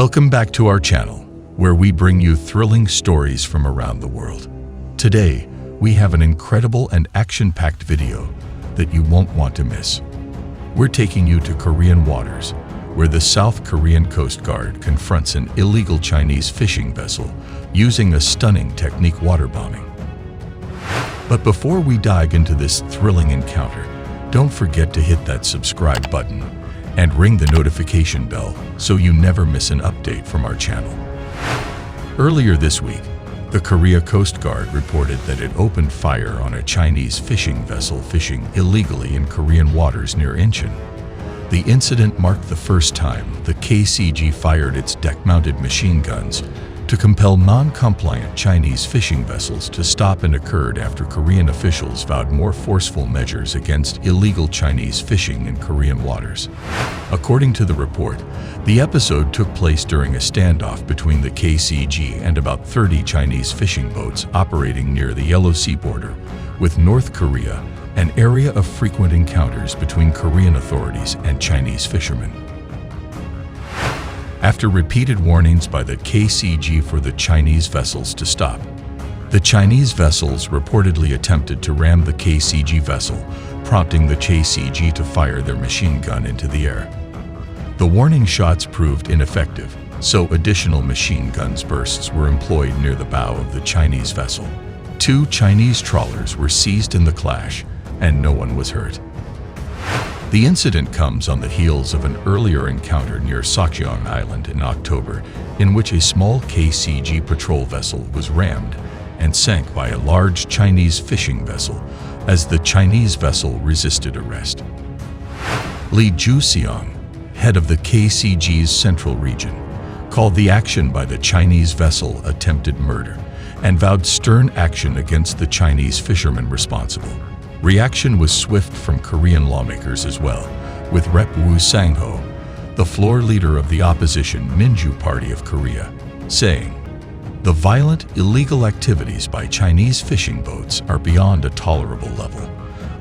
Welcome back to our channel, where we bring you thrilling stories from around the world. Today, we have an incredible and action-packed video that you won't want to miss. We're taking you to Korean waters, where the South Korean Coast Guard confronts an illegal Chinese fishing vessel using a stunning technique, water bombing. But before we dive into this thrilling encounter, don't forget to hit that subscribe button and ring the notification bell so you never miss an update from our channel. Earlier this week, the Korea Coast Guard reported that it opened fire on a Chinese fishing vessel fishing illegally in Korean waters near Incheon. The incident marked the first time the KCG fired its deck-mounted machine guns to compel non-compliant Chinese fishing vessels to stop, and occurred after Korean officials vowed more forceful measures against illegal Chinese fishing in Korean waters. According to the report, the episode took place during a standoff between the KCG and about 30 Chinese fishing boats operating near the Yellow Sea border with North Korea, an area of frequent encounters between Korean authorities and Chinese fishermen. After repeated warnings by the KCG for the Chinese vessels to stop, the Chinese vessels reportedly attempted to ram the KCG vessel, prompting the KCG to fire their machine gun into the air. The warning shots proved ineffective, so additional machine guns bursts were employed near the bow of the Chinese vessel. 2 Chinese trawlers were seized in the clash, and no one was hurt. The incident comes on the heels of an earlier encounter near Sakjeong Island in October, in which a small KCG patrol vessel was rammed and sank by a large Chinese fishing vessel as the Chinese vessel resisted arrest. Lee Ju-seong, head of the KCG's Central Region, called the action by the Chinese vessel attempted murder and vowed stern action against the Chinese fishermen responsible. Reaction was swift from Korean lawmakers as well, with Rep. Woo Sang-ho, the floor leader of the opposition Minju Party of Korea, saying, "The violent, illegal activities by Chinese fishing boats are beyond a tolerable level.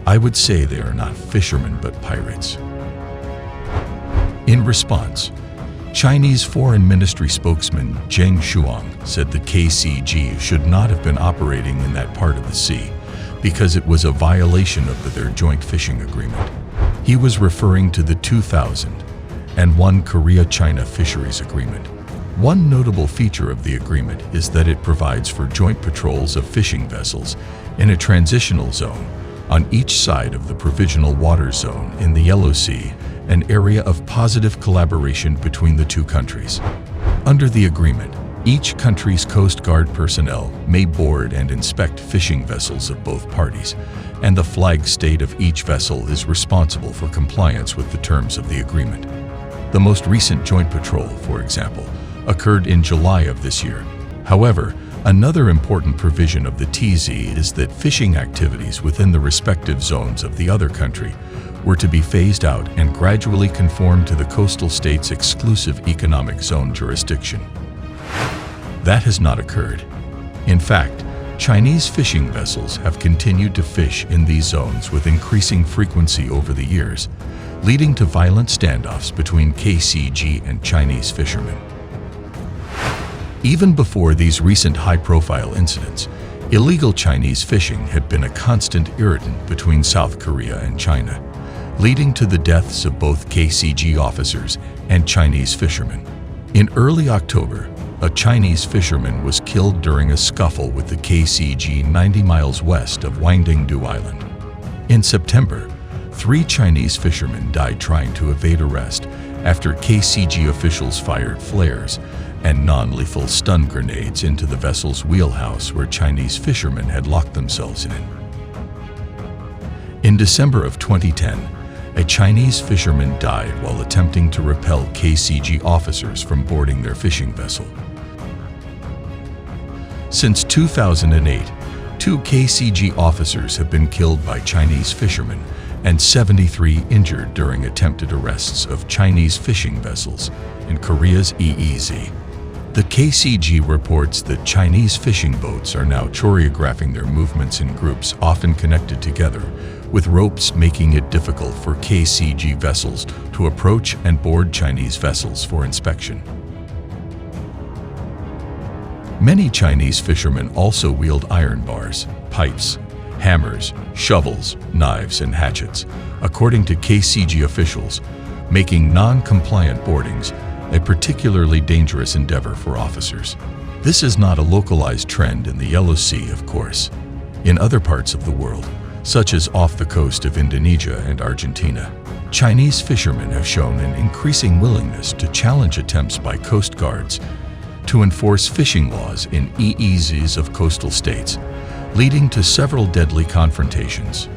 I would say they are not fishermen but pirates." In response, Chinese Foreign Ministry spokesman Zheng Shuang said the KCG should not have been operating in that part of the sea because it was a violation of their joint fishing agreement. He was referring to the 2001 Korea-China Fisheries Agreement. One notable feature of the agreement is that it provides for joint patrols of fishing vessels in a transitional zone on each side of the provisional water zone in the Yellow Sea, an area of positive collaboration between the two countries. Under the agreement, each country's Coast Guard personnel may board and inspect fishing vessels of both parties, and the flag state of each vessel is responsible for compliance with the terms of the agreement. The most recent joint patrol, for example, occurred in July of this year. However, another important provision of the TZ is that fishing activities within the respective zones of the other country were to be phased out and gradually conform to the coastal state's exclusive economic zone jurisdiction. That has not occurred. In fact, Chinese fishing vessels have continued to fish in these zones with increasing frequency over the years, leading to violent standoffs between KCG and Chinese fishermen. Even before these recent high-profile incidents, illegal Chinese fishing had been a constant irritant between South Korea and China, leading to the deaths of both KCG officers and Chinese fishermen. In early October, a Chinese fisherman was killed during a scuffle with the KCG 90 miles west of Wangdingdu Island. In September, 3 Chinese fishermen died trying to evade arrest after KCG officials fired flares and non-lethal stun grenades into the vessel's wheelhouse where Chinese fishermen had locked themselves in. In December of 2010, a Chinese fisherman died while attempting to repel KCG officers from boarding their fishing vessel. Since 2008, 2 KCG officers have been killed by Chinese fishermen and 73 injured during attempted arrests of Chinese fishing vessels in Korea's EEZ. The KCG reports that Chinese fishing boats are now choreographing their movements in groups often connected together, with ropes making it difficult for KCG vessels to approach and board Chinese vessels for inspection. Many Chinese fishermen also wield iron bars, pipes, hammers, shovels, knives, and hatchets, according to KCG officials, making non-compliant boardings a particularly dangerous endeavor for officers. This is not a localized trend in the Yellow Sea, of course. In other parts of the world, such as off the coast of Indonesia and Argentina, Chinese fishermen have shown an increasing willingness to challenge attempts by coast guards to enforce fishing laws in EEZs of coastal states, leading to several deadly confrontations.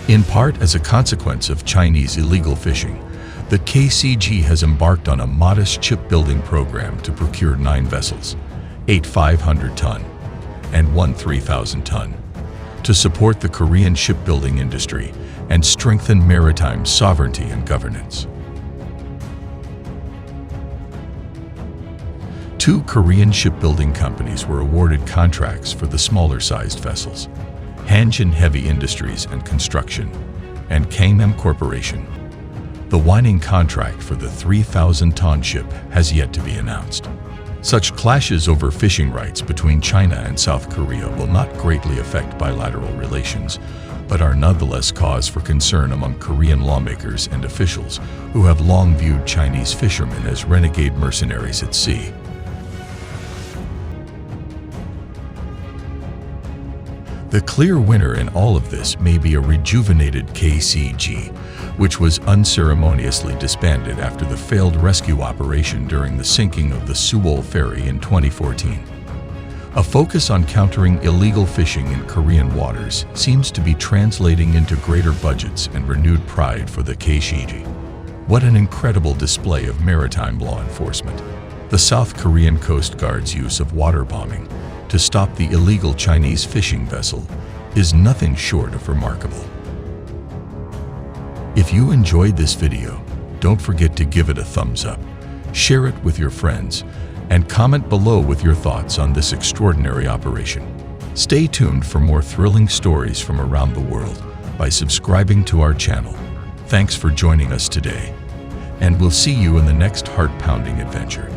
In part as a consequence of Chinese illegal fishing, the KCG has embarked on a modest shipbuilding program to procure 9 vessels, 8 500-ton and 1 3,000-ton, to support the Korean shipbuilding industry and strengthen maritime sovereignty and governance. 2 Korean shipbuilding companies were awarded contracts for the smaller-sized vessels: Hanjin Heavy Industries and Construction and KMM Corporation. The winning contract for the 3,000-ton ship has yet to be announced. Such clashes over fishing rights between China and South Korea will not greatly affect bilateral relations, but are nonetheless cause for concern among Korean lawmakers and officials who have long viewed Chinese fishermen as renegade mercenaries at sea. The clear winner in all of this may be a rejuvenated KCG, which was unceremoniously disbanded after the failed rescue operation during the sinking of the Sewol ferry in 2014. A focus on countering illegal fishing in Korean waters seems to be translating into greater budgets and renewed pride for the KCG. What an incredible display of maritime law enforcement! The South Korean Coast Guard's use of water bombing to stop the illegal Chinese fishing vessel is nothing short of remarkable. If you enjoyed this video, don't forget to give it a thumbs up, share it with your friends, and comment below with your thoughts on this extraordinary operation. Stay tuned for more thrilling stories from around the world by subscribing to our channel. Thanks for joining us today, and we'll see you in the next heart-pounding adventure.